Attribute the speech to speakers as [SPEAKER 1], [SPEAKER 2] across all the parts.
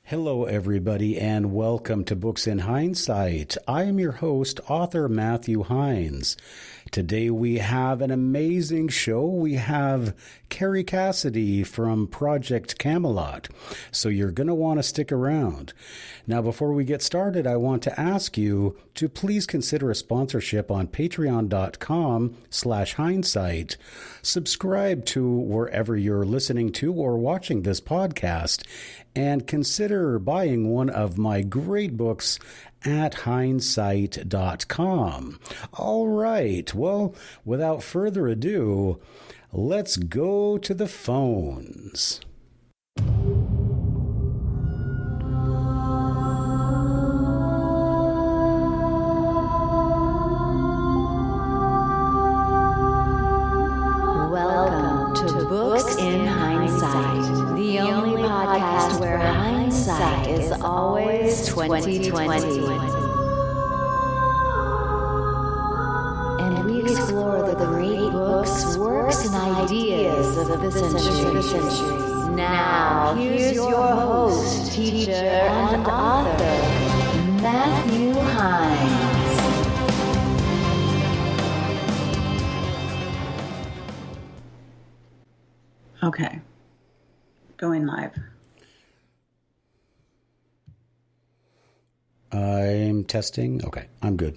[SPEAKER 1] Hello, everybody, and welcome to Books in Heinessight. I am your host, author Matthew Heines. Today we have an amazing show. We have Kerry Cassidy from Project Camelot, so you're going to want to stick around. Now, before we get started, I want to ask you to please consider a sponsorship on patreon.com/Heinessight. Subscribe to wherever you're listening to or watching this podcast, and consider buying one of my great books at Heinessight.com. All right, well, without further ado, let's go to the phones.
[SPEAKER 2] Welcome to Books in Heinessight, the only podcast where hindsight is always 2020. And we explore the great books, works, and ideas of the century. Now, here's your host, teacher, and author, Matthew Heines.
[SPEAKER 3] Okay. Going live.
[SPEAKER 1] I'm testing. Okay, I'm good.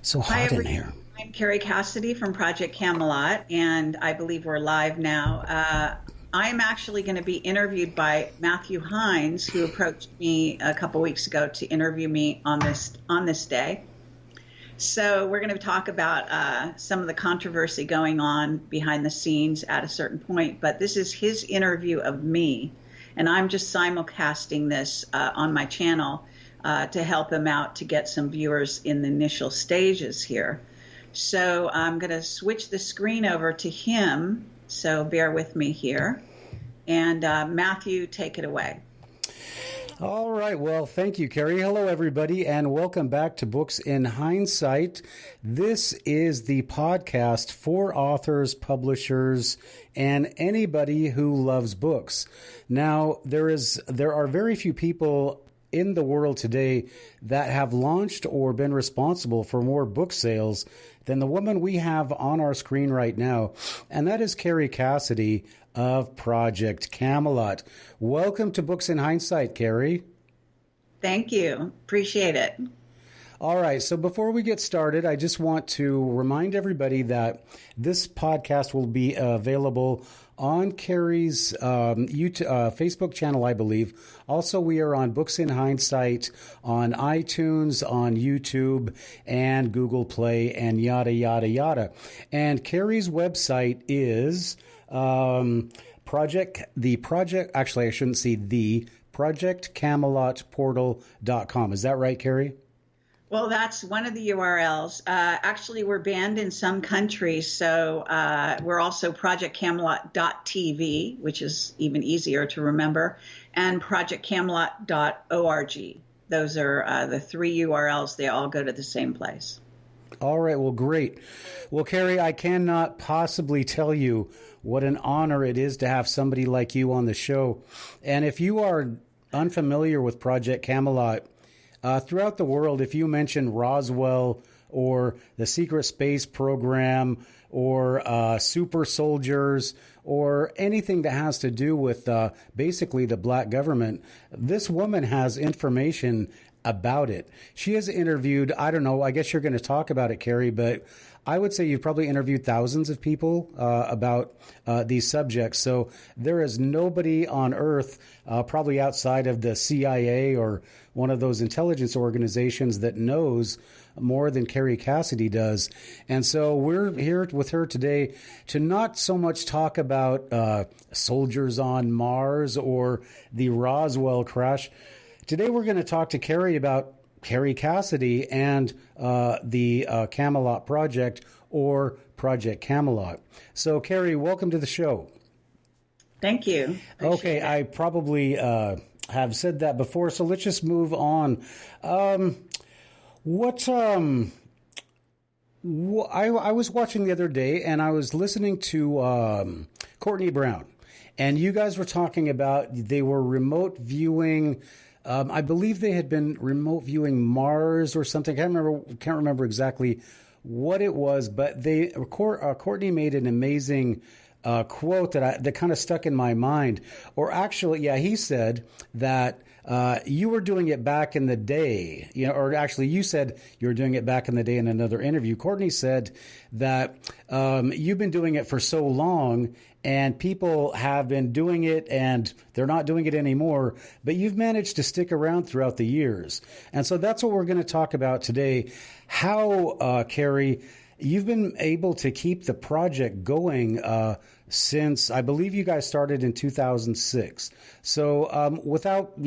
[SPEAKER 1] So hot in here.
[SPEAKER 3] I'm Kerry Cassidy from Project Camelot, and I believe we're live now. I'm actually going to be interviewed by Matthew Heines, who approached me a couple weeks ago to interview me on this day. So we're going to talk about some of the controversy going on behind the scenes at a certain point, but this is his interview of me, and I'm just simulcasting this on my channel to help him out to get some viewers in the initial stages here. So I'm going to switch the screen over to him, so bear with me here. And Matthew, take it away.
[SPEAKER 1] All right. Well, thank you, Kerry. Hello, everybody, and welcome back to Books in Heinessight. This is the podcast for authors, publishers, and anybody who loves books. Now, there are very few people in the world today that have launched or been responsible for more book sales than the woman we have on our screen right now, and that is Kerry Cassidy of Project Camelot. Welcome to Books in Heinessight, Kerry.
[SPEAKER 3] Thank you. Appreciate it.
[SPEAKER 1] All right. So before we get started, I just want to remind everybody that this podcast will be available on Kerry's Facebook channel, I believe. Also, we are on Books in Heinessight on iTunes, on YouTube, and Google Play, and yada, yada, yada. And Kerry's website is projectcamelotportal.com. Is that right, Kerry?
[SPEAKER 3] Well, that's one of the URLs. Actually, we're banned in some countries, so we're also projectcamelot.tv, which is even easier to remember, and projectcamelot.org. Those are the three URLs. They all go to the same place.
[SPEAKER 1] All right. Well, great. Well, Kerry, I cannot possibly tell you what an honor it is to have somebody like you on the show. And if you are unfamiliar with Project Camelot, throughout the world, if you mention Roswell or the secret space program or super soldiers or anything that has to do with basically the black government, this woman has information about it. She has interviewed, I don't know, I guess you're going to talk about it, Kerry, but I would say you've probably interviewed thousands of people about these subjects. So there is nobody on earth, probably outside of the CIA or one of those intelligence organizations, that knows more than Kerry Cassidy does. And so we're here with her today to not so much talk about soldiers on Mars or the Roswell crash. Today we're going to talk to Kerry about Kerry Cassidy and the Camelot Project, or Project Camelot. So, Kerry, welcome to the show.
[SPEAKER 3] Thank you.
[SPEAKER 1] Okay, I probably have said that before, so let's just move on. What Well, I was watching the other day, and I was listening to Courtney Brown, and you guys were talking about they were remote viewing. I believe they had been remote viewing Mars or something. Can't remember exactly what it was, but Courtney made an amazing quote that kind of stuck in my mind. Or actually, yeah, he said that you were doing it back in the day, or actually you said you were doing it back in the day in another interview. Courtney said that you've been doing it for so long and people have been doing it and they're not doing it anymore, but you've managed to stick around throughout the years. And so that's what we're going to talk about today. How, Kerry, you've been able to keep the project going since, I believe you guys started in 2006. So without,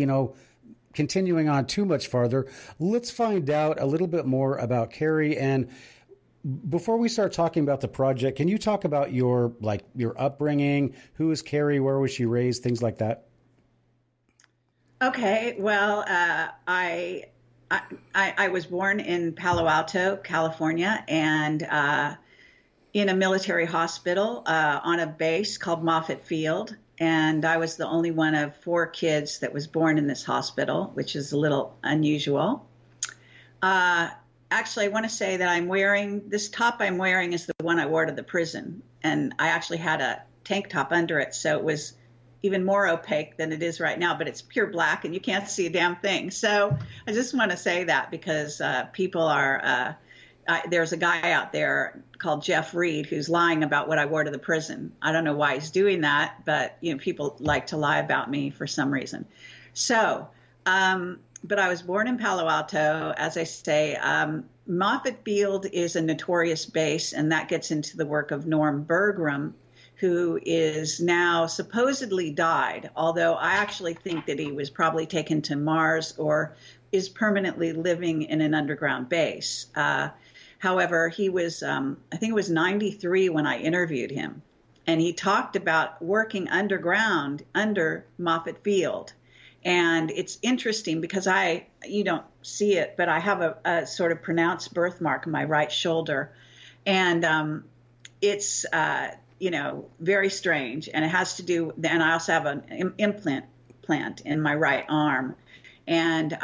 [SPEAKER 1] continuing on too much farther, let's find out a little bit more about Kerry. And before we start talking about the project, can you talk about your upbringing? Who is Kerry? Where was she raised? Things like that.
[SPEAKER 3] Okay. Well, I was born in Palo Alto, California, and in a military hospital on a base called Moffett Field. And I was the only one of 4 kids that was born in this hospital, which is a little unusual. Actually, I want to say that this top I'm wearing is the one I wore to the prison. And I actually had a tank top under it, so it was even more opaque than it is right now, but it's pure black and you can't see a damn thing. So I just want to say that because people are, there's a guy out there called Jeff Reed who's lying about what I wore to the prison. I don't know why he's doing that, but people like to lie about me for some reason. So, but I was born in Palo Alto, as I say. Moffett Field is a notorious base, and that gets into the work of Norm Bergram, who is now supposedly died, although I actually think that he was probably taken to Mars or is permanently living in an underground base. However, he was, I think it was 93 when I interviewed him, and he talked about working underground under Moffett Field. And it's interesting because you don't see it, but I have a sort of pronounced birthmark on my right shoulder. And it's, very strange. And it has to do, and I also have an implant in my right arm. And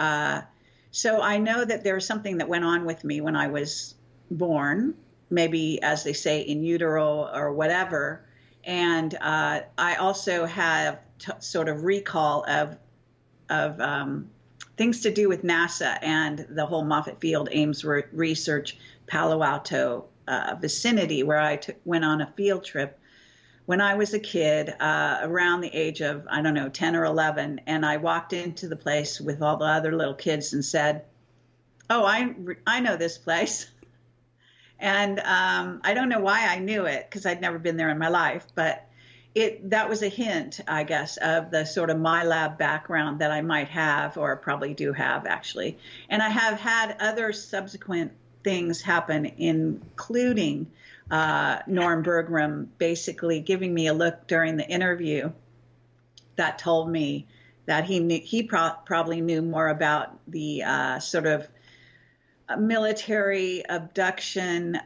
[SPEAKER 3] so I know that there was something that went on with me when I was born, maybe, as they say, in utero or whatever. And I also have sort of recall of things to do with NASA and the whole Moffett Field Ames Research Palo Alto vicinity, where I went on a field trip when I was a kid, around the age of, 10 or 11. And I walked into the place with all the other little kids and said, "Oh, I know this place." And I don't know why I knew it, because I'd never been there in my life, but that was a hint, I guess, of the sort of my lab background that I might have, or probably do have, actually. And I have had other subsequent things happen, including Norm Bergram basically giving me a look during the interview that told me that he probably knew more about the sort of military abduction,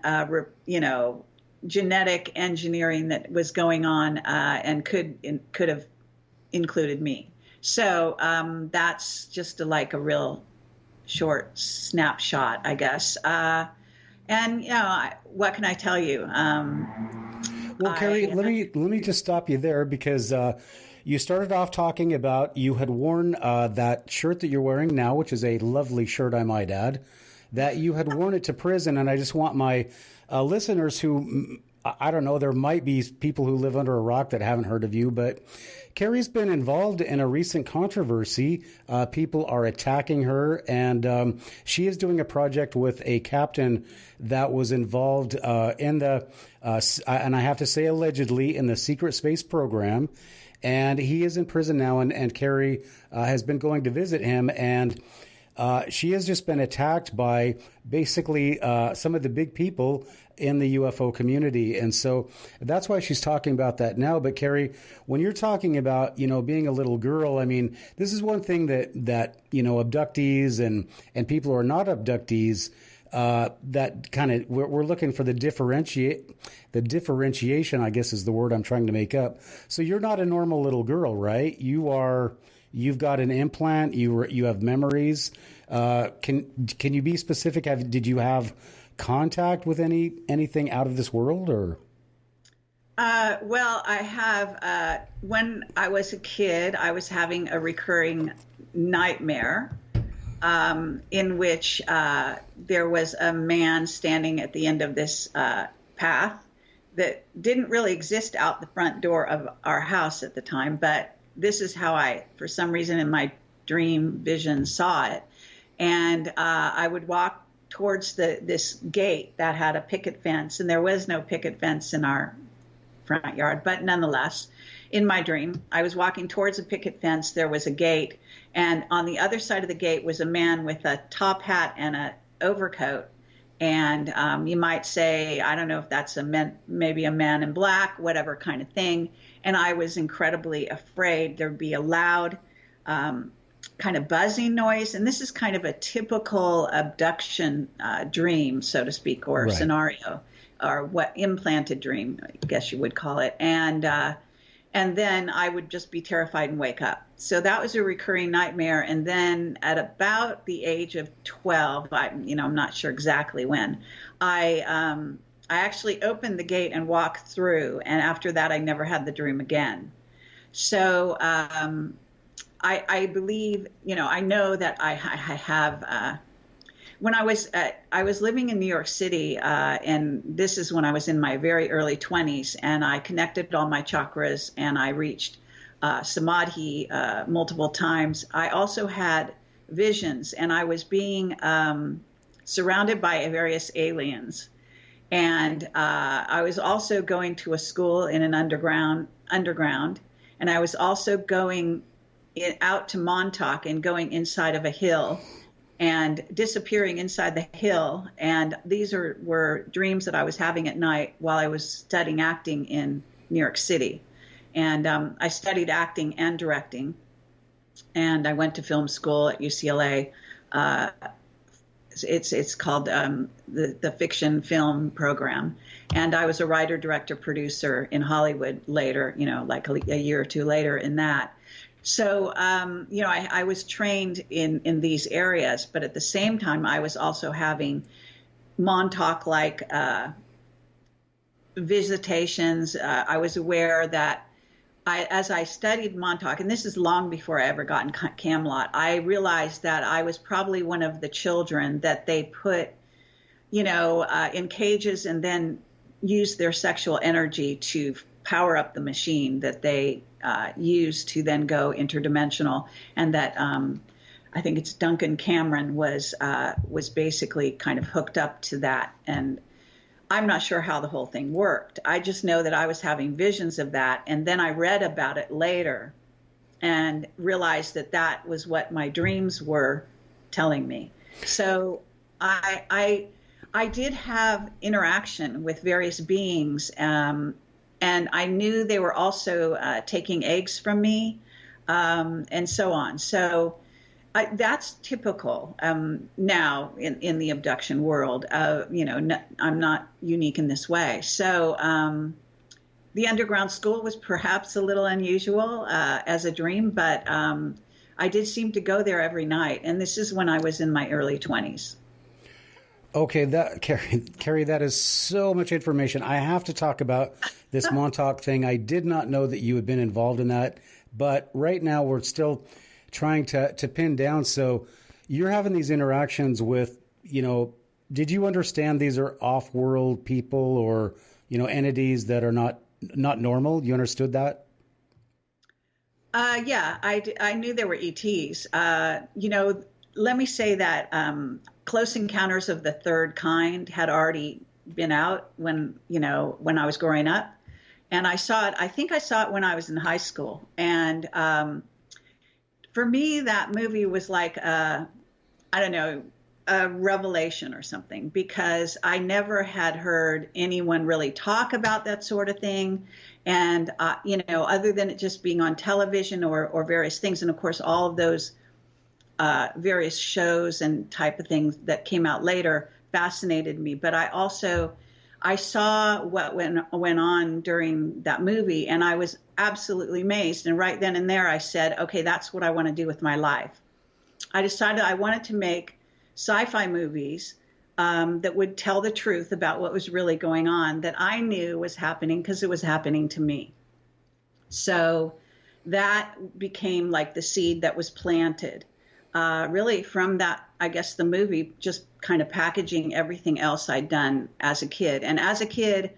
[SPEAKER 3] genetic engineering that was going on, and could have included me. So that's just like a real short snapshot, I guess. And what can I tell you?
[SPEAKER 1] Well, Kerry, let me just stop you there, because you started off talking about you had worn that shirt that you're wearing now, which is a lovely shirt, I might add, that you had worn it to prison. And I just want my listeners who, I don't know, there might be people who live under a rock that haven't heard of you, but Kerry's been involved in a recent controversy. People are attacking her, and she is doing a project with a captain that was involved in the, and I have to say allegedly, in the secret space program. And he is in prison now, and Kerry has been going to visit him, and she has just been attacked by basically some of the big people in the UFO community. And so that's why she's talking about that now. But Kerry, when you're talking about, being a little girl, I mean, this is one thing that abductees and people who are not abductees, that kind of we're looking for the differentiation, I guess is the word I'm trying to make up. So you're not a normal little girl, right? You've got an implant. You have memories. Can you be specific? Did you have contact with anything out of this world, or?
[SPEAKER 3] Well, I have. When I was a kid, I was having a recurring nightmare in which there was a man standing at the end of this path that didn't really exist out the front door of our house at the time, but this is how I, for some reason in my dream vision, saw it. And I would walk towards this gate that had a picket fence, and there was no picket fence in our front yard, but nonetheless, in my dream, I was walking towards a picket fence. There was a gate, and on the other side of the gate was a man with a top hat and an overcoat. And you might say, I don't know if that's maybe a man in black, whatever kind of thing. And I was incredibly afraid there'd be a loud kind of buzzing noise. And this is kind of a typical abduction dream, so to speak, or
[SPEAKER 1] right.
[SPEAKER 3] scenario, or what implanted dream, I guess you would call it. And then I would just be terrified and wake up. So that was a recurring nightmare. And then at about the age of 12, I'm not sure exactly when, I actually opened the gate and walked through. And after that, I never had the dream again. So I believe, I know that I have. When I was living in New York City, and this is when I was in my very early 20s, and I connected all my chakras, and I reached samadhi multiple times. I also had visions, and I was being surrounded by various aliens. And I was also going to a school in an underground, and I was also going out to Montauk and going inside of a hill and disappearing inside the hill. And these were dreams that I was having at night while I was studying acting in New York City. And I studied acting and directing. And I went to film school at UCLA. It's called the fiction film program. And I was a writer, director, producer in Hollywood later, like a year or two later in that. So, I was trained in these areas, but at the same time, I was also having Montauk-like visitations. I was aware that as I studied Montauk, and this is long before I ever got in Camelot, I realized that I was probably one of the children that they put, in cages and then used their sexual energy to power up the machine that they use to then go interdimensional, and that I think it's Duncan Cameron was basically kind of hooked up to that. And I'm not sure how the whole thing worked. I just know that I was having visions of that, and then I read about it later and realized that that was what my dreams were telling me. So I did have interaction with various beings. And I knew they were also taking eggs from me, and so on. So that's typical now in the abduction world. I'm not unique in this way. So the underground school was perhaps a little unusual as a dream, but I did seem to go there every night. And this is when I was in my early 20s.
[SPEAKER 1] Okay, Kerry, that is so much information. I have to talk about this Montauk thing. I did not know that you had been involved in that, but right now we're still trying to pin down. So you're having these interactions with, did you understand these are off-world people or, entities that are not normal? You understood that?
[SPEAKER 3] Yeah, I knew there were ETs. Let me say that Close Encounters of the Third Kind had already been out when I was growing up. And I saw it, I think I saw it when I was in high school. And for me, that movie was like, a revelation or something, because I never had heard anyone really talk about that sort of thing. And, other than it just being on television or various things. And of course, all of those various shows and type of things that came out later fascinated me. But I saw what went on during that movie, and I was absolutely amazed. And right then and there, I said, okay, that's what I want to do with my life. I decided I wanted to make sci-fi movies that would tell the truth about what was really going on, that I knew was happening because it was happening to me. So that became like the seed that was planted, really from that, I guess, the movie, just kind of packaging everything else I'd done as a kid. And as a kid,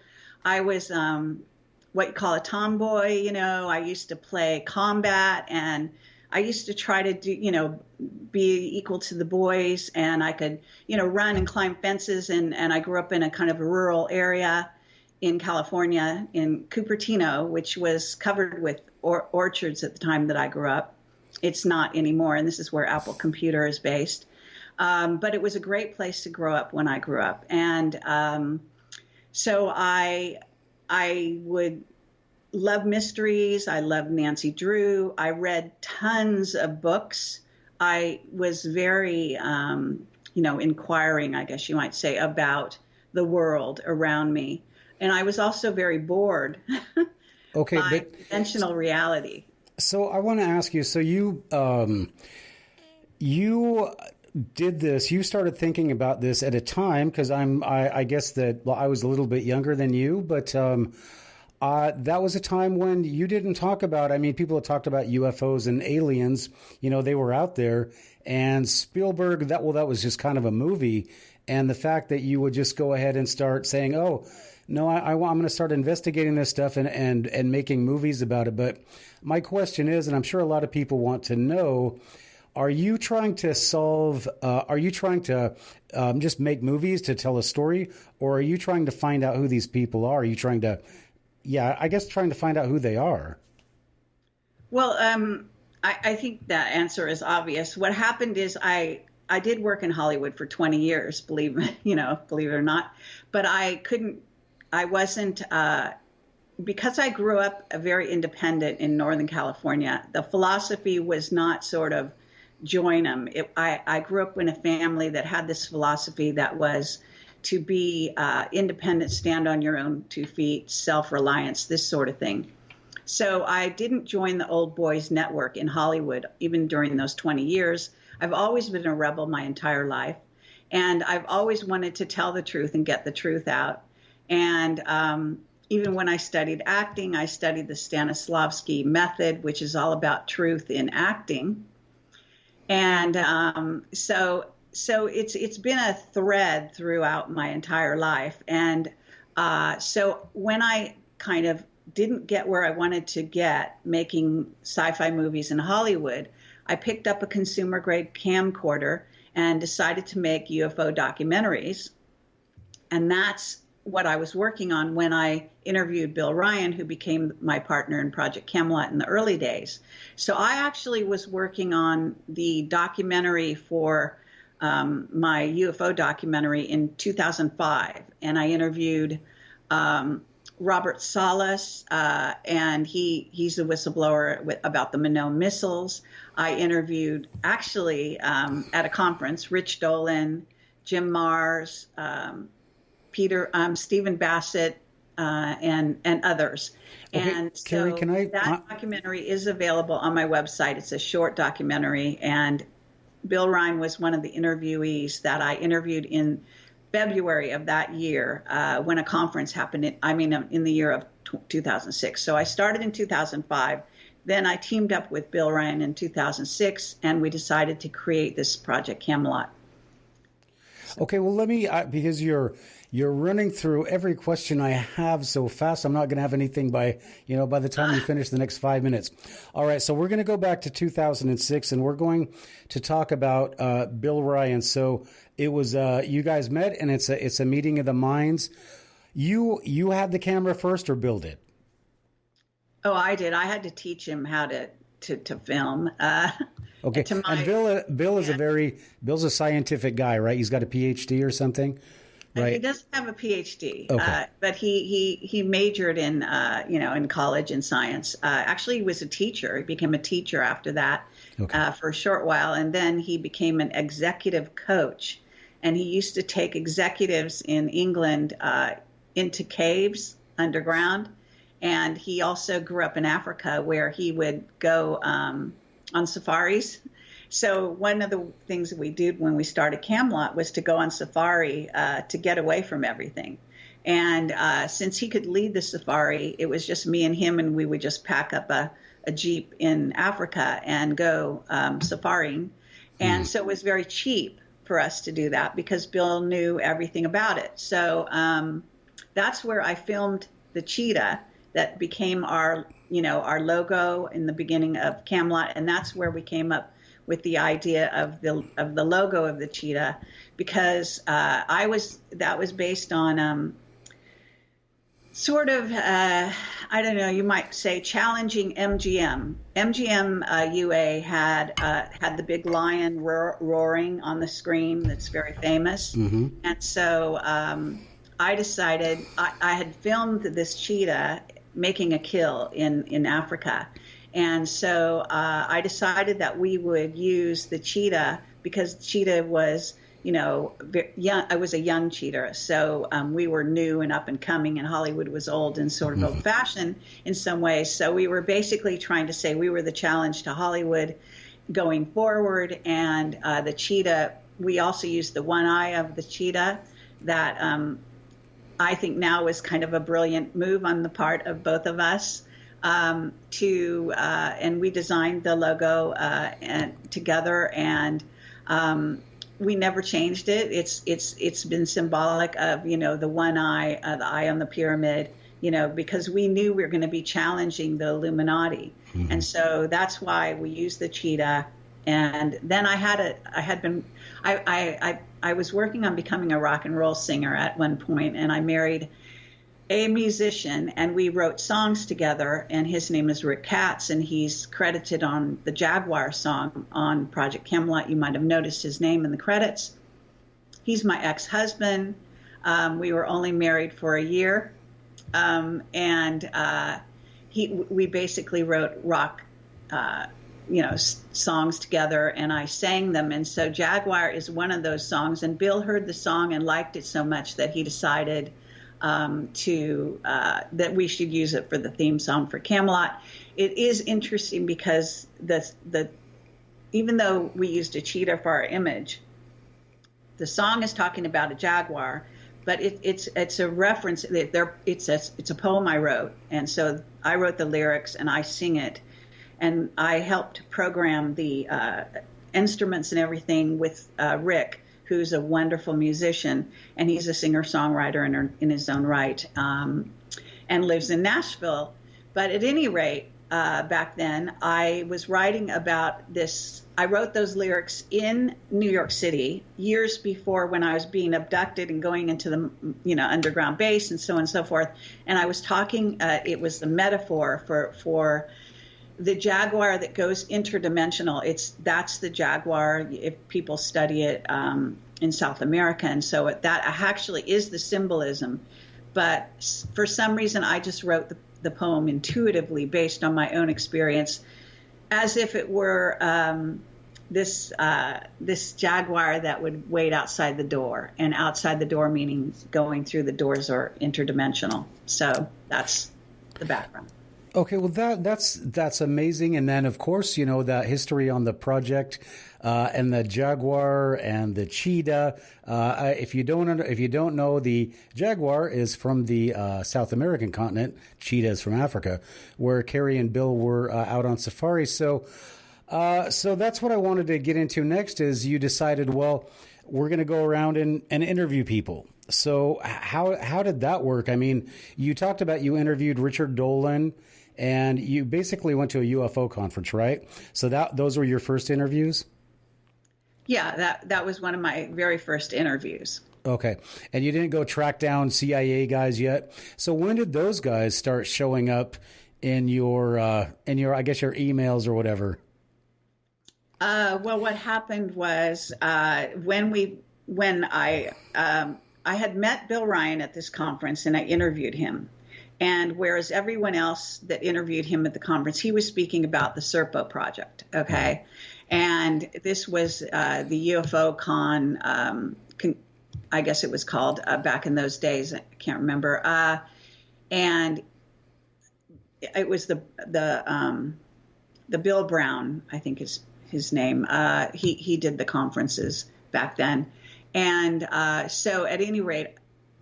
[SPEAKER 3] I was what you call a tomboy. I used to play combat, and I used to try to do, be equal to the boys, and I could, run and climb fences. And I grew up in a kind of a rural area in California, in Cupertino, which was covered with orchards at the time that I grew up. It's not anymore, and this is where Apple Computer is based. But it was a great place to grow up when I grew up. And so I would love mysteries. I loved Nancy Drew. I read tons of books. I was very, inquiring, I guess you might say, about the world around me. And I was also very bored by conventional reality.
[SPEAKER 1] So I want to ask you, so you did this, you started thinking about this at a time, because I guess that, I was a little bit younger than you, but that was a time when you didn't talk about, people had talked about UFOs and aliens, they were out there, and Spielberg, that was just kind of a movie. And the fact that you would just go ahead and start saying, oh, no, I'm going to start investigating this stuff and making movies about it. But my question is, and I'm sure a lot of people want to know, are you trying to just make movies to tell a story, or are you trying to find out who these people are? Are you trying to find out who they are? Well,
[SPEAKER 3] I think that answer is obvious. What happened is I did work in Hollywood for 20 years, believe it or not, but I wasn't, because I grew up very independent in Northern California. The philosophy was not sort of join them. I grew up in a family that had this philosophy that was to be independent, stand on your own 2 feet, self-reliance, this sort of thing. So I didn't join the old boys network in Hollywood, even during those 20 years. I've always been a rebel my entire life, and I've always wanted to tell the truth and get the truth out. And even when I studied acting, I studied the Stanislavski method, which is all about truth in acting. And so it's been a thread throughout my entire life. And so when I kind of didn't get where I wanted to get making sci-fi movies in Hollywood, I picked up a consumer-grade camcorder and decided to make UFO documentaries. And that's what I was working on when I interviewed Bill Ryan, who became my partner in Project Camelot in the early days. So I actually was working on the documentary for my UFO documentary in 2005. And I interviewed Robert Salas, and he's a whistleblower about the Minot missiles. I interviewed, actually, at a conference, Rich Dolan, Jim Mars, Stephen Bassett, and others.
[SPEAKER 1] Okay,
[SPEAKER 3] and so
[SPEAKER 1] Kerry,
[SPEAKER 3] that documentary is available on my website. It's a short documentary, and Bill Ryan was one of the interviewees that I interviewed in February of that year when a conference happened in the year of 2006. So I started in 2005. Then I teamed up with Bill Ryan in 2006, and we decided to create this Project Camelot.
[SPEAKER 1] Okay, well, let me, because you're running through every question I have so fast, I'm not going to have anything by the time you finish the next 5 minutes. All right, so we're going to go back to 2006, and we're going to talk about Bill Ryan. So it was, you guys met, and it's a meeting of the minds. You had the camera first, or Bill did?
[SPEAKER 3] Oh, I did. I had to teach him how to film.
[SPEAKER 1] Okay, and Bill is Bill's a scientific guy, right? He's got a PhD or something, right?
[SPEAKER 3] He doesn't have a PhD,
[SPEAKER 1] okay.
[SPEAKER 3] But he majored in in college in science. Actually, he was a teacher. He became a teacher after that,
[SPEAKER 1] okay.
[SPEAKER 3] For a short while, and then he became an executive coach. and he used to take executives in England into caves underground. And he also grew up in Africa, where he would go on safaris. So one of the things that we did when we started Camelot was to go on safari to get away from everything. And since he could lead the safari, it was just me and him, and we would just pack up a Jeep in Africa and go safaring. And so it was very cheap for us to do that because Bill knew everything about it. So that's where I filmed the cheetah that became our logo in the beginning of Camelot. And that's where we came up with the idea of the logo of the cheetah, because that was based on sort of, I don't know, you might say challenging MGM. MGM UA had the big lion roaring on the screen that's very famous. Mm-hmm. And so I decided, I had filmed this cheetah making a kill in Africa. And so I decided that we would use the cheetah because cheetah was, young. I was a young cheetah. So we were new and up and coming, and Hollywood was old and sort of old fashioned in some ways. So we were basically trying to say we were the challenge to Hollywood going forward. And the cheetah, we also used the one eye of the cheetah that I think now is kind of a brilliant move on the part of both of us. And we designed the logo together, and we never changed it. It's been symbolic of the one eye, the eye on the pyramid, because we knew we were going to be challenging the Illuminati, and so that's why we used the cheetah. And then I was working on becoming a rock and roll singer at one point, and I married a musician, and we wrote songs together, and his name is Rick Katz, and he's credited on the Jaguar song on Project Camelot. You might have noticed his name in the credits. He's my ex-husband. We were only married for a year, and we basically wrote rock songs together, and I sang them. And so Jaguar is one of those songs, and Bill heard the song and liked it so much that he decided that we should use it for the theme song for Camelot. It is interesting because even though we used a cheetah for our image, the song is talking about a jaguar, but it's a reference. It's a poem I wrote, and so I wrote the lyrics and I sing it, and I helped program the instruments and everything with Rick, who's a wonderful musician, and he's a singer-songwriter in his own right, and lives in Nashville. But at any rate, back then, I was writing about this. I wrote those lyrics in New York City years before, when I was being abducted and going into the underground base and so on and so forth. And I was talking, it was the metaphor for the jaguar that goes interdimensional. That's the jaguar, if people study it in South America. And so that actually is the symbolism. But for some reason, I just wrote the poem intuitively based on my own experience, as if it were this jaguar that would wait outside the door. And outside the door meaning going through the doors or interdimensional. So that's the background.
[SPEAKER 1] Okay, well that's amazing. And then of course, that history on the project and the jaguar and the cheetah. If you don't know, the jaguar is from the South American continent. Cheetah is from Africa, where Kerry and Bill were out on safari. So that's what I wanted to get into next. Is you decided, well, we're going to go around and interview people. So how did that work? I mean, you talked about you interviewed Richard Dolan. And you basically went to a UFO conference, right? So those were your first interviews?
[SPEAKER 3] Yeah, that was one of my very first interviews.
[SPEAKER 1] Okay. And you didn't go track down CIA guys yet. So when did those guys start showing up in your I guess your emails or whatever?
[SPEAKER 3] Well, what happened was when I had met Bill Ryan at this conference, and I interviewed him. And whereas everyone else that interviewed him at the conference, he was speaking about the Serpo project, okay? And this was the UFO I guess it was called back in those days. I can't remember. And it was the Bill Brown, I think is his name. He did the conferences back then. And so at any rate,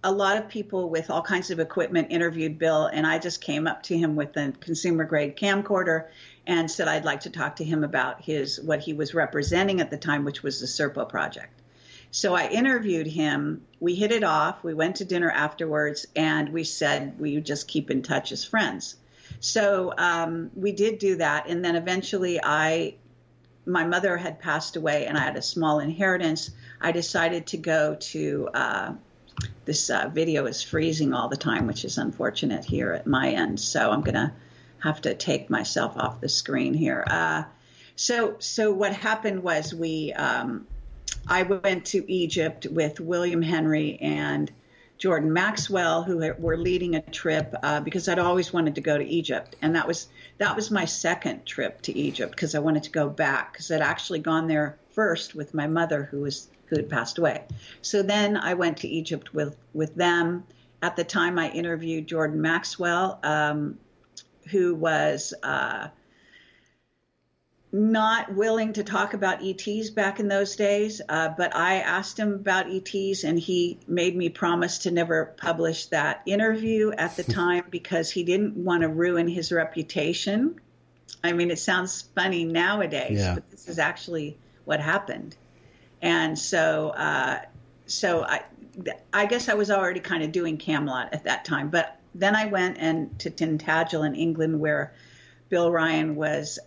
[SPEAKER 3] a lot of people with all kinds of equipment interviewed Bill, and I just came up to him with a consumer grade camcorder and said I'd like to talk to him about what he was representing at the time, which was the Serpo project. So I interviewed him. We hit it off. We went to dinner afterwards, and we said we would just keep in touch as friends. So we did do that, and then eventually my mother had passed away, and I had a small inheritance. I decided to go to this video is freezing all the time, which is unfortunate here at my end. So I'm going to have to take myself off the screen here. So what happened was I went to Egypt with William Henry and Jordan Maxwell, who were leading a trip because I'd always wanted to go to Egypt. And that was my second trip to Egypt because I wanted to go back because I'd actually gone there first with my mother who had passed away. So then I went to Egypt with them. At the time I interviewed Jordan Maxwell, who was not willing to talk about ETs back in those days, but I asked him about ETs, and he made me promise to never publish that interview at the time because he didn't want to ruin his reputation. I mean, it sounds funny nowadays, but this is actually what happened. And so I guess I was already kind of doing Camelot at that time. But then I went to Tintagel in England, where Bill Ryan was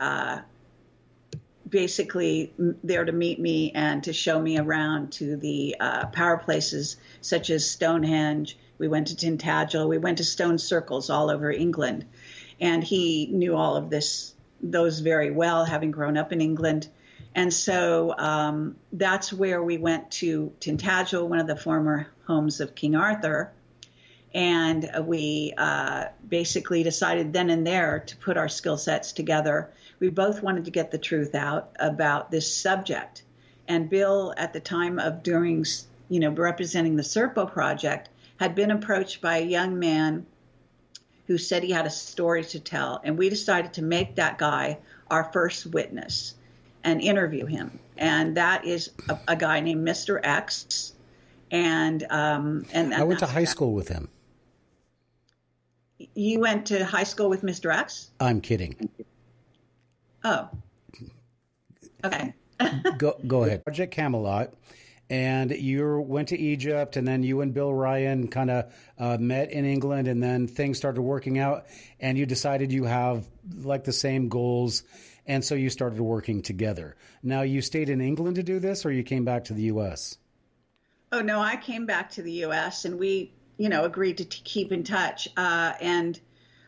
[SPEAKER 3] basically there to meet me and to show me around to the power places such as Stonehenge. We went to Tintagel. We went to stone circles all over England. And he knew all of those very well, having grown up in England. And so that's where we went to Tintagel, one of the former homes of King Arthur. And we basically decided then and there to put our skill sets together. We both wanted to get the truth out about this subject. And Bill, at the time of representing the Serpo project, had been approached by a young man who said he had a story to tell. And we decided to make that guy our first witness and interview him. And that is a guy named Mr. X. And
[SPEAKER 1] I went to high school with him.
[SPEAKER 3] You went to high school with Mr. X?
[SPEAKER 1] I'm kidding.
[SPEAKER 3] Oh. Okay.
[SPEAKER 1] Go ahead. Project Camelot. And you went to Egypt, and then you and Bill Ryan kind of met in England, and then things started working out, and you decided you have like the same goals, and so you started working together. Now, you stayed in England to do this, or you came back to the U.S.?
[SPEAKER 3] Oh, no, I came back to the U.S., and we, agreed to keep in touch. And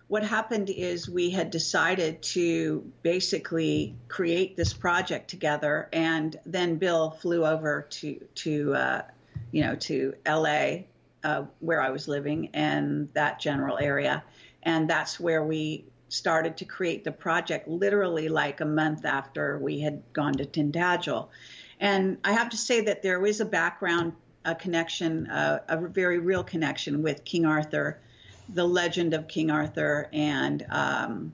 [SPEAKER 3] what happened is we had decided to basically create this project together, and then Bill flew over to L.A., where I was living, and that general area, and that's where we started to create the project literally like a month after we had gone to Tintagel. And I have to say that there was a background, a connection, a very real connection with King Arthur, the legend of King Arthur, and I'm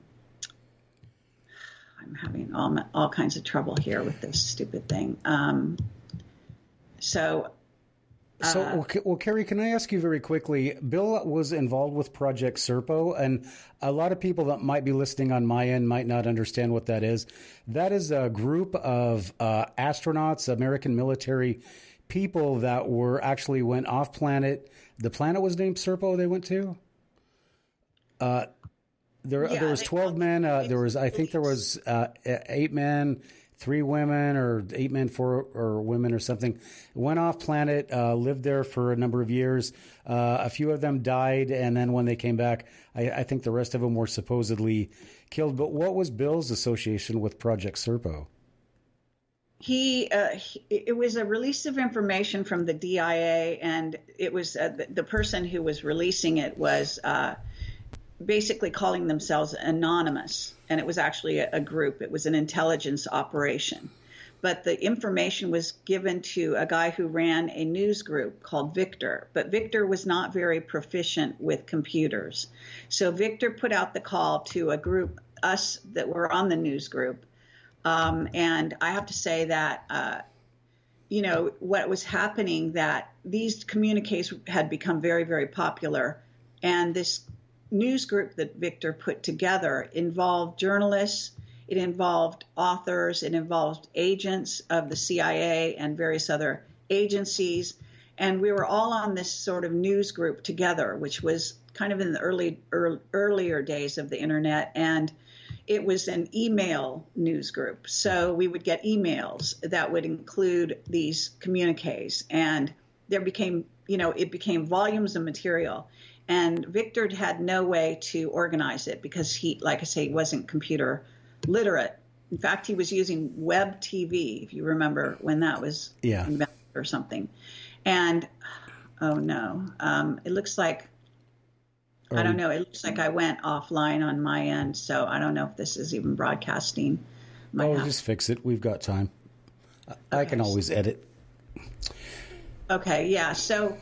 [SPEAKER 3] having all kinds of trouble here with this stupid thing.
[SPEAKER 1] Well, Kerry, can I ask you very quickly? Bill was involved with Project Serpo, and a lot of people that might be listening on my end might not understand what that is. That is a group of astronauts, American military people that went off planet. The planet was named Serpo. They went to. There was 12 men. I think there was 8 men. 3 women, or 8 men, 4 women, or something, went off planet, lived there for a number of years. A few of them died, and then when they came back, I think the rest of them were supposedly killed. But what was Bill's association with Project Serpo?
[SPEAKER 3] It was a release of information from the DIA, and it was the person who was releasing it was basically calling themselves anonymous, and it was actually a group. It was an intelligence operation. but the information was given to a guy who ran a news group called Victor. But Victor was not very proficient with computers. So Victor put out the call to a group, us that were on the news group. And I have to say that, what was happening, that these communiques had become very, very popular. And this news group that Victor put together involved journalists, it involved authors, it involved agents of the CIA and various other agencies. And we were all on this sort of news group together, which was kind of in the earlier days of the internet. And it was an email news group. So we would get emails that would include these communiques. And there became, it became volumes of material. And Victor had no way to organize it because he, like I say, he wasn't computer literate. In fact, he was using web TV, if you remember when that was invented or something. And, oh no, it looks like, I don't know, it looks like I went offline on my end, so I don't know if this is even broadcasting.
[SPEAKER 1] Just fix it. We've got time. I can always edit.
[SPEAKER 3] Okay, yeah. So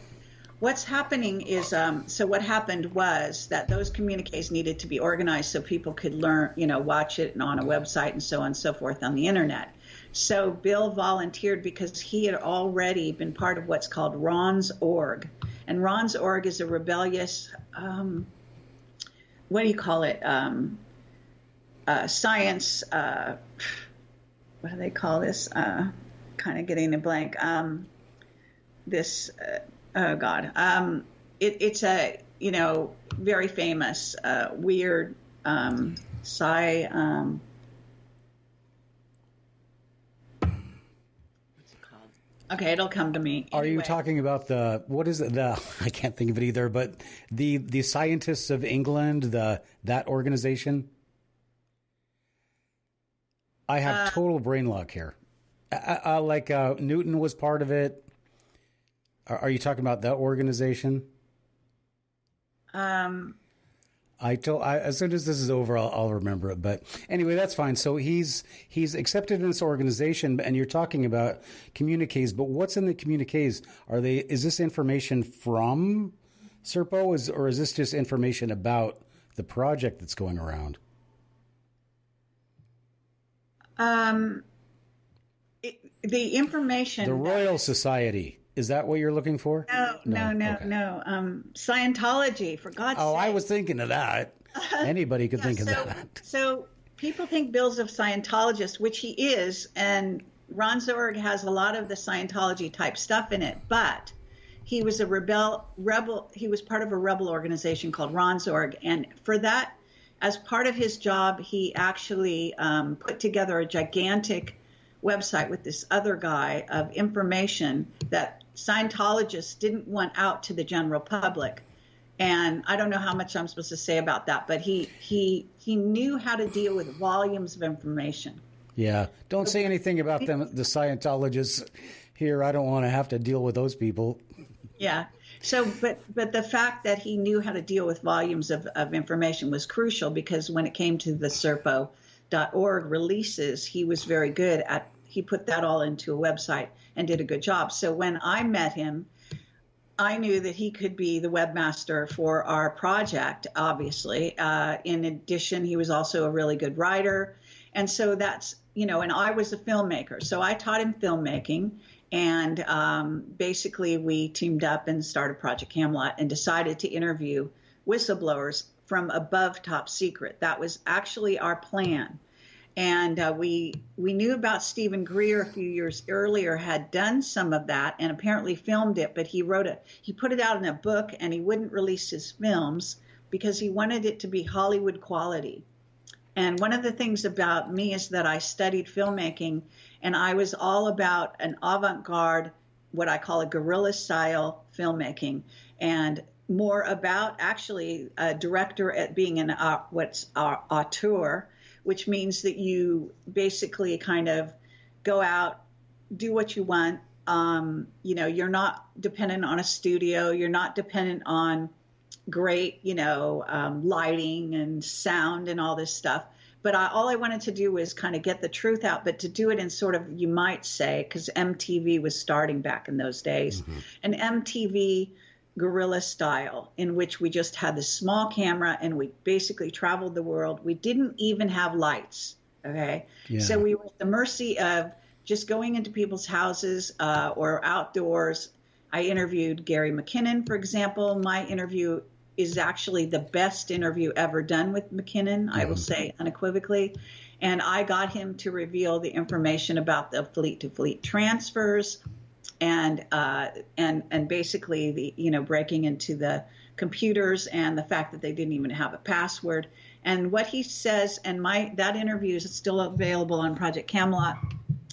[SPEAKER 3] what's happening is, what happened was that those communiques needed to be organized so people could learn, watch it on a website and so on and so forth on the internet. So Bill volunteered because he had already been part of what's called Ron's Org. And Ron's Org is a rebellious, what do you call it? Science, what do they call this? Kind of getting a blank. It's a, very famous, weird, okay, it'll come to me.
[SPEAKER 1] Anyway. Are you talking about what is it? I can't think of it either, but the Scientists of England, that organization? I have total brain lock here. Newton was part of it. Are you talking about that organization? As soon as this is over, I'll remember it. But anyway, that's fine. So he's accepted in this organization, and you're talking about communiques. But what's in the communiques? Is this information from Serpo, or is this just information about the project that's going around?
[SPEAKER 3] The information.
[SPEAKER 1] The Royal Society. Is that what you're looking for?
[SPEAKER 3] No. Scientology, for God's sake.
[SPEAKER 1] Oh, I was thinking of that. Anybody could think of that. So
[SPEAKER 3] people think Bill's a Scientologist, which he is, and Ron Zorg has a lot of the Scientology type stuff in it, but he was a rebel. He was part of a rebel organization called Ron Zorg, and for that, as part of his job, he actually put together a gigantic website with this other guy of information that Scientologists didn't want out to the general public. And I don't know how much I'm supposed to say about that, but he knew how to deal with volumes of information.
[SPEAKER 1] Yeah. Don't say anything about them, the Scientologists here. I don't want to have to deal with those people.
[SPEAKER 3] Yeah. So, but the fact that he knew how to deal with volumes of information was crucial, because when it came to the Serpo.org releases, he was very good at, he put that all into a website and did a good job. So when I met him, I knew that he could be the webmaster for our project, obviously. In addition, he was also a really good writer. And so that's, and I was a filmmaker. So I taught him filmmaking. And basically we teamed up and started Project Camelot and decided to interview whistleblowers from above top secret. That was actually our plan. And we knew about Stephen Greer a few years earlier, had done some of that and apparently filmed it, but he put it out in a book, and he wouldn't release his films because he wanted it to be Hollywood quality. And one of the things about me is that I studied filmmaking, and I was all about an avant-garde, what I call a guerrilla style filmmaking, and more about actually a director at being an auteur, which means that you basically kind of go out, do what you want. You're not dependent on a studio. You're not dependent on great, lighting and sound and all this stuff. But all I wanted to do was kind of get the truth out, but to do it in sort of, you might say, because MTV was starting back in those days, an MTV guerrilla style, in which we just had this small camera and we basically traveled the world. We didn't even have lights. Okay.
[SPEAKER 1] Yeah.
[SPEAKER 3] So we were at the mercy of just going into people's houses or outdoors. I interviewed Gary McKinnon, for example. My interview is actually the best interview ever done with McKinnon, I will say unequivocally. And I got him to reveal the information about the fleet-to-fleet transfers and basically the, breaking into the computers and the fact that they didn't even have a password. And what he says, and that interview is still available on Project Camelot.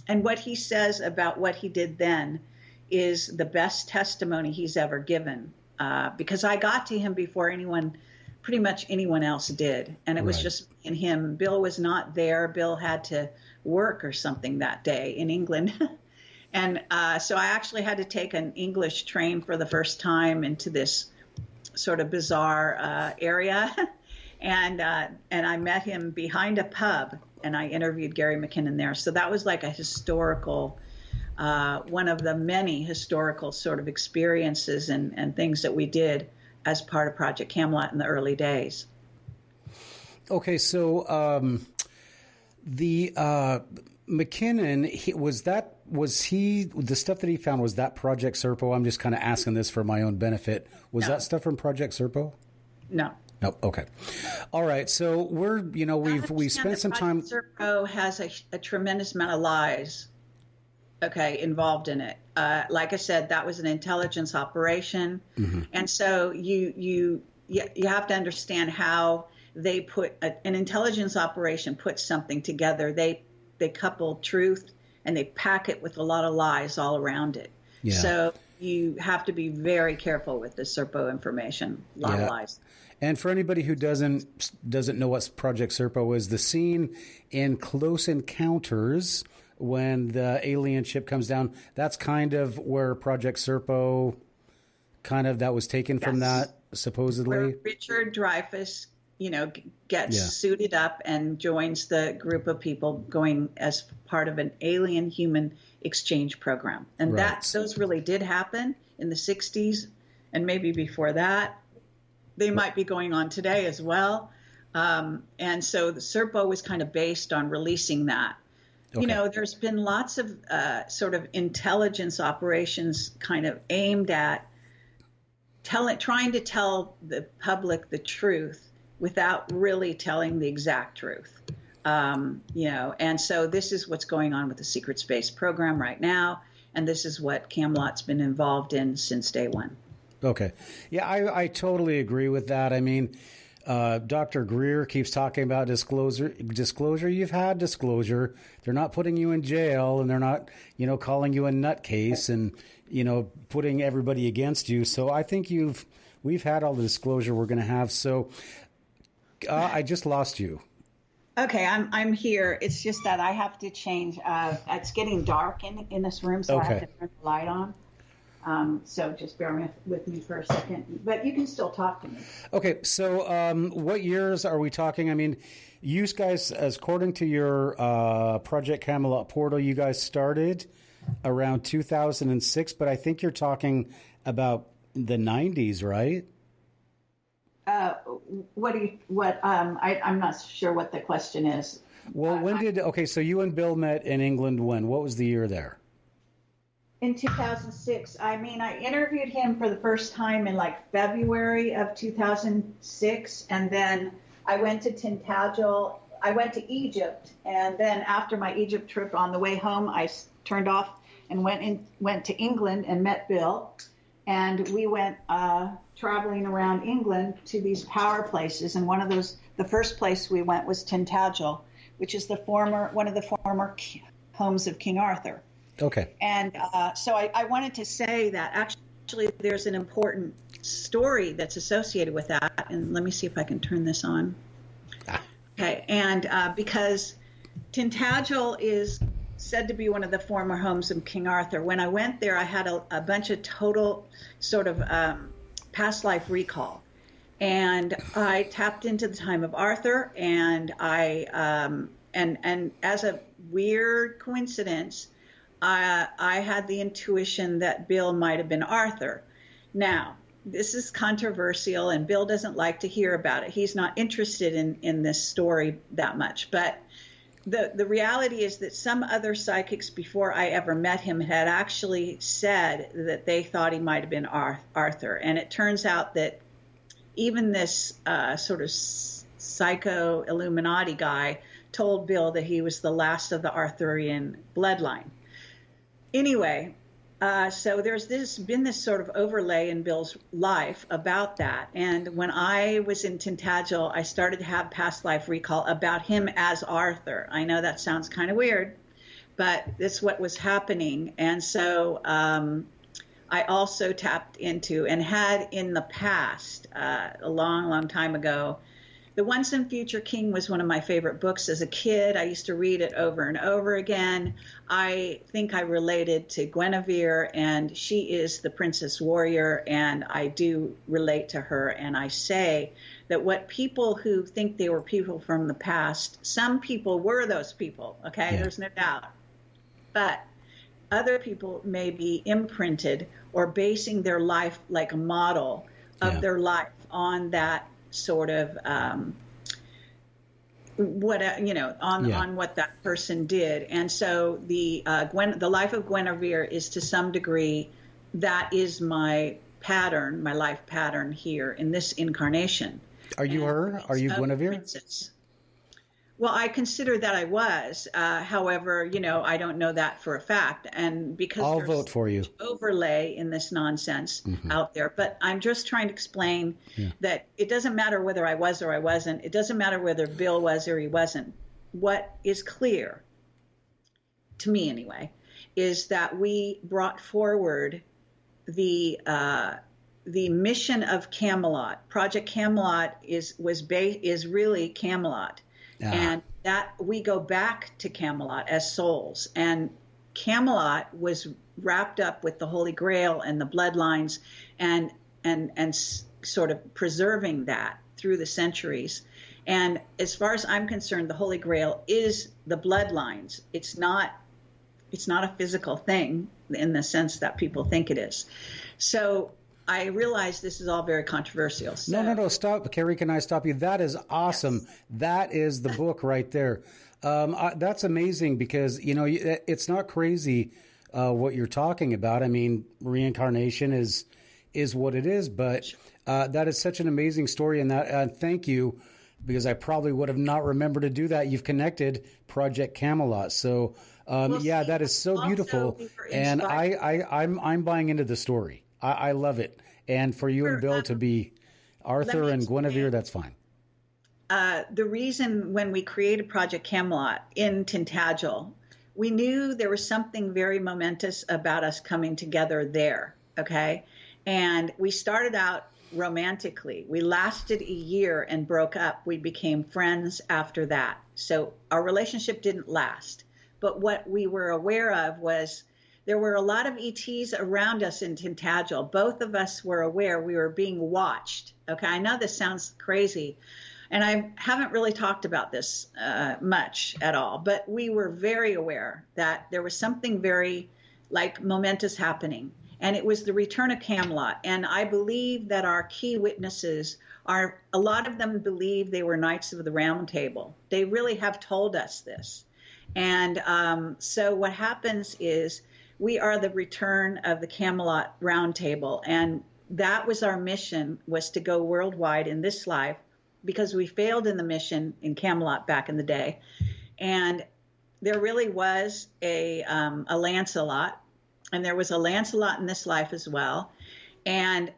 [SPEAKER 3] And what he says about what he did then is the best testimony he's ever given. Because I got to him before pretty much anyone else did. And it was just me and him. Bill was not there. Bill had to work or something that day in England. And so I actually had to take an English train for the first time into this sort of bizarre area. And I met him behind a pub, and I interviewed Gary McKinnon there. So that was like a historical, one of the many historical sort of experiences and things that we did as part of Project Camelot in the early days.
[SPEAKER 1] Okay, so the McKinnon, was he the stuff that he found, was that Project Serpo? I'm just kind of asking this for my own benefit. Was that stuff from Project Serpo?
[SPEAKER 3] No.
[SPEAKER 1] No. Okay. All right. So we spent some time.
[SPEAKER 3] Serpo has a tremendous amount of lies. Okay, involved in it. Like I said, that was an intelligence operation, and so you have to understand how they put an intelligence operation puts something together. They couple truth and they pack it with a lot of lies all around it. Yeah. So you have to be very careful with the Serpo information. A lot of lies.
[SPEAKER 1] And for anybody who doesn't know what Project Serpo is, the scene in Close Encounters when the alien ship comes down, that's kind of where Project Serpo that was taken from that, supposedly.
[SPEAKER 3] Where Richard Dreyfuss, gets suited up and joins the group of people going as part of an alien-human exchange program. And those really did happen in the 60s and maybe before that. They might be going on today as well. And so the Serpo was kind of based on releasing that. Okay. There's been lots of sort of intelligence operations kind of aimed at trying to tell the public the truth without really telling the exact truth. And so this is what's going on with the Secret Space program right now. And this is what Camelot's been involved in since day one.
[SPEAKER 1] Okay. Yeah, I totally agree with that. I mean, Dr. Greer keeps talking about disclosure. You've had disclosure. They're not putting you in jail, and they're not, calling you a nutcase and, putting everybody against you. So I think we've had all the disclosure we're going to have. So I just lost you.
[SPEAKER 3] Okay, I'm here. It's just that I have to change. It's getting dark in this room, so I have to turn the light on. So just bear with me for a second, but you can still talk to me. Okay,
[SPEAKER 1] so what years are we talking? I mean, you guys, as according to your Project Camelot portal, you guys started around 2006, but I think you're talking about the 90s, right?
[SPEAKER 3] I'm not sure what the question is.
[SPEAKER 1] Well, so you and Bill met in England when? What was the year there?
[SPEAKER 3] In 2006. I mean, I interviewed him for the first time in like February of 2006. And then I went to Tintagel. I went to Egypt. And then after my Egypt trip on the way home, I turned off and went to England and met Bill. And we went traveling around England to these power places. And the first place we went was Tintagel, which is one of the former homes of King Arthur.
[SPEAKER 1] Okay.
[SPEAKER 3] And so I wanted to say that actually there's an important story that's associated with that. And let me see if I can turn this on. Okay. And because Tintagel is said to be one of the former homes of King Arthur. When I went there, I had a bunch of total sort of past life recall. And I tapped into the time of Arthur, and and as a weird coincidence, I had the intuition that Bill might have been Arthur. Now, this is controversial, and Bill doesn't like to hear about it. He's not interested in this story that much. But the reality is that some other psychics before I ever met him had actually said that they thought he might have been Arthur. And it turns out that even this sort of psycho Illuminati guy told Bill that he was the last of the Arthurian bloodline. Anyway, so there's been this sort of overlay in Bill's life about that. And when I was in Tintagel, I started to have past life recall about him as Arthur. I know that sounds kind of weird, but that's what was happening. And so I also tapped into and had in the past, a long, long time ago, The Once and Future King was one of my favorite books as a kid. I used to read it over and over again. I think I related to Guinevere, and she is the princess warrior, and I do relate to her. And I say that what people who think they were people from the past, some people were those people, okay? Yeah. There's no doubt. But other people may be imprinted or basing their life like a model of their life on that sort of on what that person did. And so the life of Guinevere is to some degree, that is my pattern, my life pattern here in this incarnation.
[SPEAKER 1] Are you her? Are you Guinevere?
[SPEAKER 3] Princess. Well, I consider that I was. However, I don't know that for a fact. And because
[SPEAKER 1] I'll vote for you.
[SPEAKER 3] Overlay in this nonsense out there. But I'm just trying to explain that it doesn't matter whether I was or I wasn't. It doesn't matter whether Bill was or he wasn't. What is clear, to me anyway, is that we brought forward the mission of Camelot. Project Camelot is really Camelot. And that we go back to Camelot as souls. And Camelot was wrapped up with the Holy Grail and the bloodlines and sort of preserving that through the centuries. And as far as I'm concerned, the Holy Grail is the bloodlines. It's not a physical thing in the sense that people think it is. So I realize this is all very controversial. So.
[SPEAKER 1] No, stop. Kerry, can I stop you? That is awesome. Yes. That is the book right there. That's amazing because, it's not crazy what you're talking about. I mean, reincarnation is what it is, but that is such an amazing story. And thank you, because I probably would have not remembered to do that. You've connected Project Camelot. So, that is so beautiful. And I'm buying into the story. I love it. And for you and Bill to be Arthur and Guinevere, that's fine.
[SPEAKER 3] The reason when we created Project Camelot in Tintagel, we knew there was something very momentous about us coming together there, okay? And we started out romantically. We lasted a year and broke up. We became friends after that. So our relationship didn't last. But what we were aware of was there were a lot of ETs around us in Tintagel. Both of us were aware we were being watched. Okay, I know this sounds crazy, and I haven't really talked about this much at all, but we were very aware that there was something very momentous happening, and it was the return of Camelot. And I believe that our key witnesses a lot of them believe they were Knights of the Round Table. They really have told us this. And so what happens is, we are the return of the Camelot Round Table, and that was our mission, was to go worldwide in this life, because we failed in the mission in Camelot back in the day. And there really was a Lancelot, and there was a Lancelot in this life as well. And,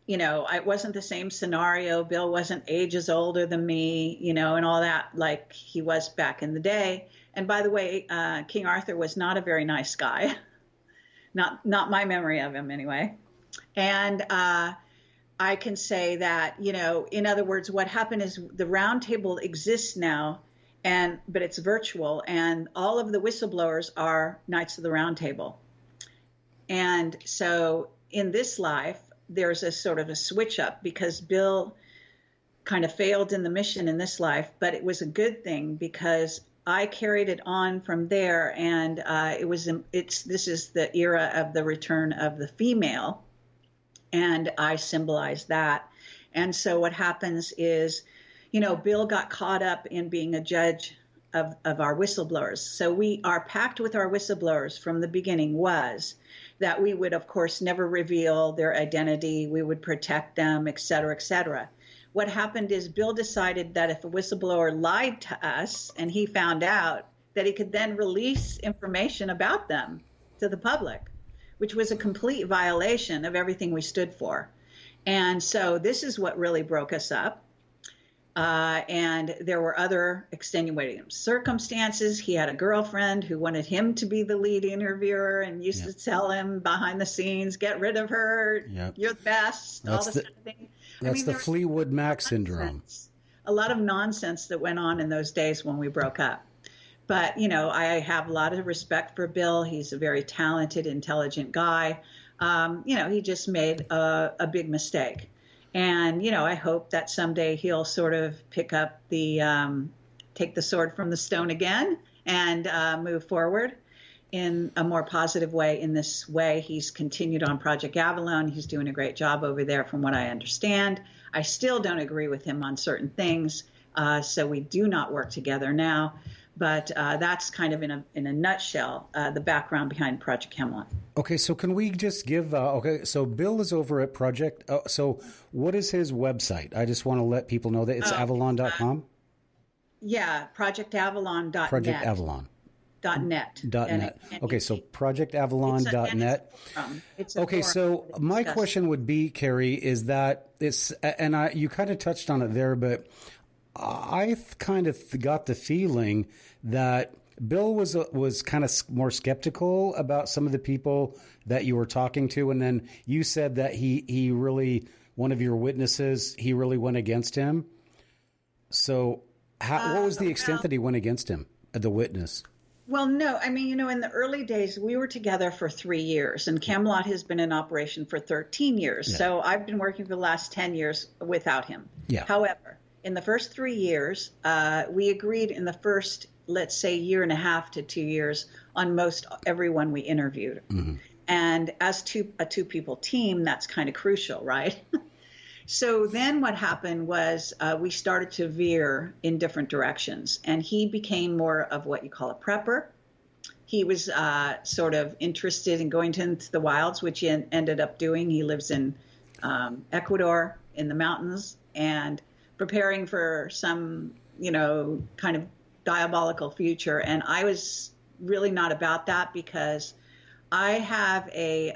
[SPEAKER 3] it wasn't the same scenario. Bill wasn't ages older than me, and all that like he was back in the day. And by the way, King Arthur was not a very nice guy. Not my memory of him anyway. And I can say that, in other words, what happened is the round table exists now, but it's virtual, and all of the whistleblowers are Knights of the Round Table. And so in this life, there's a sort of a switch up, because Bill kind of failed in the mission in this life, but it was a good thing because I carried it on from there, and this is the era of the return of the female, and I symbolized that. And so what happens is, Bill got caught up in being a judge of our whistleblowers. So our pact with our whistleblowers from the beginning was that we would, of course, never reveal their identity. We would protect them, et cetera, et cetera. What happened is Bill decided that if a whistleblower lied to us and he found out, that he could then release information about them to the public, which was a complete violation of everything we stood for. And so this is what really broke us up. And there were other extenuating circumstances. He had a girlfriend who wanted him to be the lead interviewer and used to tell him behind the scenes, get rid of her, you're the best, all this kind of thing.
[SPEAKER 1] That's the Fleetwood Mac syndrome.
[SPEAKER 3] A lot of nonsense that went on in those days when we broke up. But, I have a lot of respect for Bill. He's a very talented, intelligent guy. He just made a big mistake. And, I hope that someday he'll sort of pick up take the sword from the stone again and move forward in a more positive way. In this way, he's continued on Project Avalon. He's doing a great job over there from what I understand. I still don't agree with him on certain things, so we do not work together now. But that's kind of in a nutshell, the background behind Project Camelot.
[SPEAKER 1] Okay, so can we just give, so Bill is over at Project, so what is his website? I just want to let people know that it's avalon.com?
[SPEAKER 3] projectavalon.net.
[SPEAKER 1] Project Avalon.
[SPEAKER 3] .net.
[SPEAKER 1] Okay, so projectavalon.net. Okay, so my question would be, Kerry, is that you kind of touched on it there, but I've kind of got the feeling that Bill was kind of more skeptical about some of the people that you were talking to, and then you said that he really, one of your witnesses, he really went against him. So what was the extent that he went against him, the witness?
[SPEAKER 3] Well, no. I mean, in the early days, we were together for 3 years, and Camelot has been in operation for 13 years. Yeah. So I've been working for the last 10 years without him.
[SPEAKER 1] Yeah.
[SPEAKER 3] However, in the first 3 years, we agreed in the first, let's say, year and a half to 2 years on most everyone we interviewed. Mm-hmm. And as a two-people team, that's kind of crucial, right? So then what happened was we started to veer in different directions, and he became more of what you call a prepper. He was sort of interested in going into the wilds, which he ended up doing. He lives in Ecuador in the mountains and preparing for some, kind of diabolical future. And I was really not about that because I have a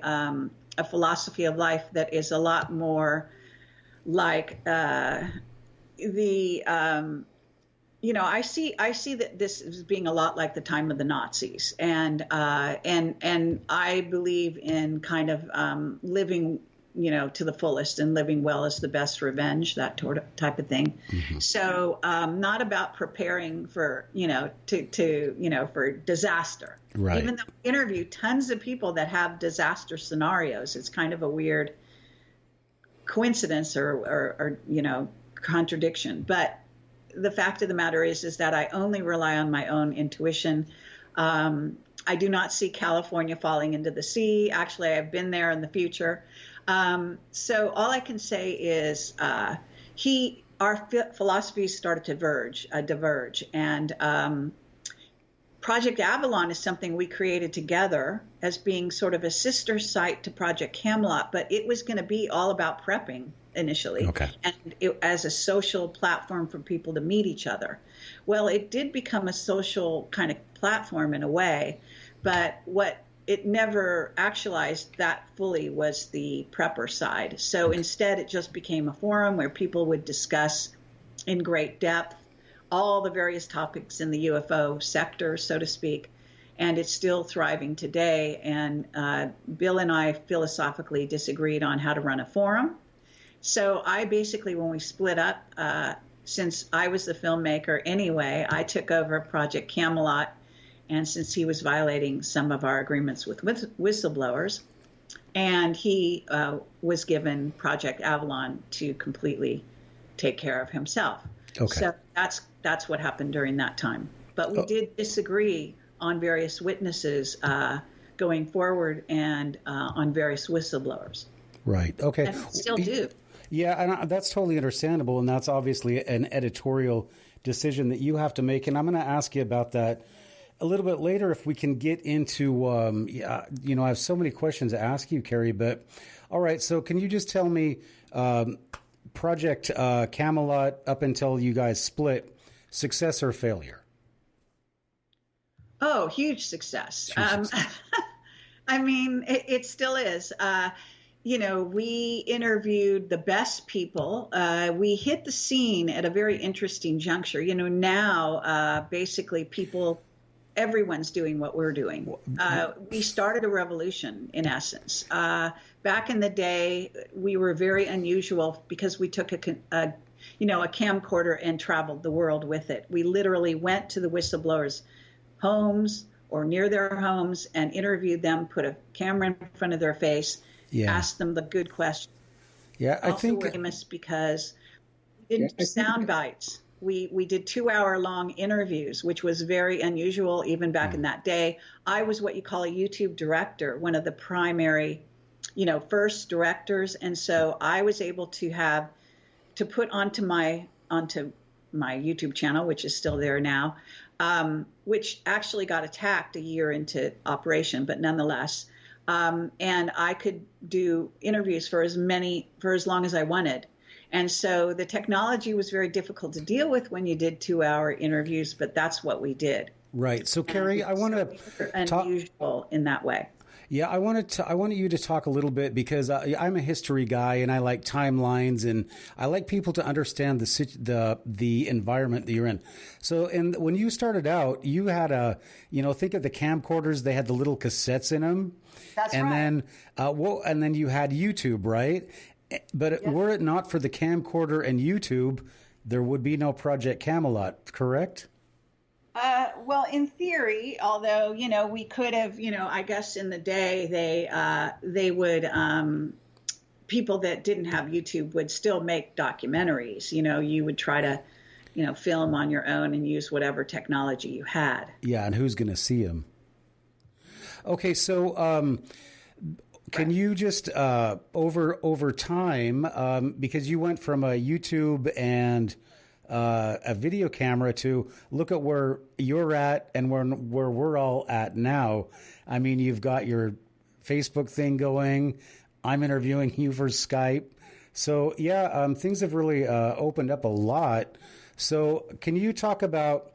[SPEAKER 3] philosophy of life that is a lot more like I see that this is being a lot like the time of the Nazis, and I believe in kind of living, to the fullest, and living well is the best revenge, that type of thing. Mm-hmm. So not about preparing for for disaster.
[SPEAKER 1] Right.
[SPEAKER 3] Even though we interview tons of people that have disaster scenarios, it's kind of a weird coincidence or contradiction. But the fact of the matter is that I only rely on my own intuition. I do not see California falling into the sea. Actually, I've been there in the future. So all I can say is our philosophies started to diverge. And Project Avalon is something we created together as being sort of a sister site to Project Camelot, but it was going to be all about prepping initially, and as a social platform for people to meet each other. Well, it did become a social kind of platform in a way, but what it never actualized that fully was the prepper side. So instead, it just became a forum where people would discuss in great depth all the various topics in the UFO sector, so to speak, and it's still thriving today. And Bill and I philosophically disagreed on how to run a forum. So I basically, when we split up, since I was the filmmaker anyway, I took over Project Camelot, and since he was violating some of our agreements with whistleblowers, and he was given Project Avalon to completely take care of himself.
[SPEAKER 1] Okay.
[SPEAKER 3] So that's what happened during that time. But we did disagree on various witnesses going forward and on various whistleblowers.
[SPEAKER 1] Right. Okay.
[SPEAKER 3] And we still do.
[SPEAKER 1] Yeah, and that's totally understandable, and that's obviously an editorial decision that you have to make. And I'm going to ask you about that a little bit later if we can get into, I have so many questions to ask you, Kerry, but all right, so can you just tell me Project Camelot up until you guys split, success or failure?
[SPEAKER 3] Oh, huge success. I mean, it still is. We interviewed the best people. We hit the scene at a very interesting juncture. Now basically everyone's doing what we're doing. We started a revolution, in essence. Back in the day, we were very unusual because we took a camcorder and traveled the world with it. We literally went to the whistleblowers' homes or near their homes and interviewed them, put a camera in front of their face, asked them the good questions.
[SPEAKER 1] Yeah, I think
[SPEAKER 3] we're famous because we didn't do sound bites. We did 2-hour long interviews, which was very unusual even back in that day. I was what you call a YouTube director, one of the primary, first directors. And so I was able to put onto my YouTube channel, which is still there now, which actually got attacked a year into operation, but nonetheless. And I could do interviews for as long as I wanted. And so the technology was very difficult to deal with when you did 2-hour interviews, but that's what we did.
[SPEAKER 1] Right. So, Kerry, I want to
[SPEAKER 3] unusual in that way.
[SPEAKER 1] Yeah, I wanted you to talk a little bit because I'm a history guy and I like timelines and I like people to understand the environment that you're in. So, when you started out, you had think of the camcorders; they had the little cassettes in them.
[SPEAKER 3] That's
[SPEAKER 1] and
[SPEAKER 3] right.
[SPEAKER 1] And then you had YouTube, right? But were it not for the camcorder and YouTube, there would be no Project Camelot, correct?
[SPEAKER 3] Well, in theory, although, we could have, I guess in the day they would, people that didn't have YouTube would still make documentaries. You would try to, film on your own and use whatever technology you had.
[SPEAKER 1] Yeah, and who's going to see them? Okay, so can you just over time, because you went from a YouTube and a video camera to look at where you're at and where we're all at now. I mean, you've got your Facebook thing going. I'm interviewing you for Skype. So things have really opened up a lot. So can you talk about,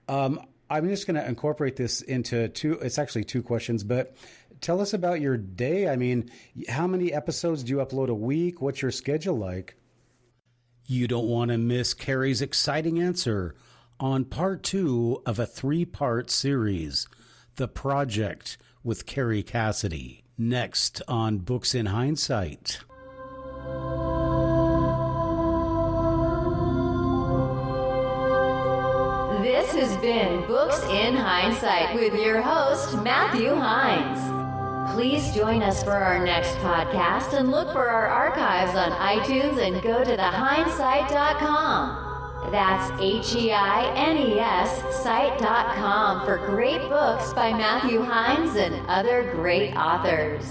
[SPEAKER 1] I'm just going to incorporate this into it's actually two questions, but tell us about your day. I mean, how many episodes do you upload a week? What's your schedule like? You don't want to miss Kerry's exciting answer on part 2 of a 3-part series, The Project with Kerry Cassidy. Next on Books in Heinessight.
[SPEAKER 2] This has been Books in Heinessight with your host, Matthew Heines. Please join us for our next podcast and look for our archives on iTunes and go to theheinessight.com. That's HEINES site.com for great books by Matthew Heines and other great authors.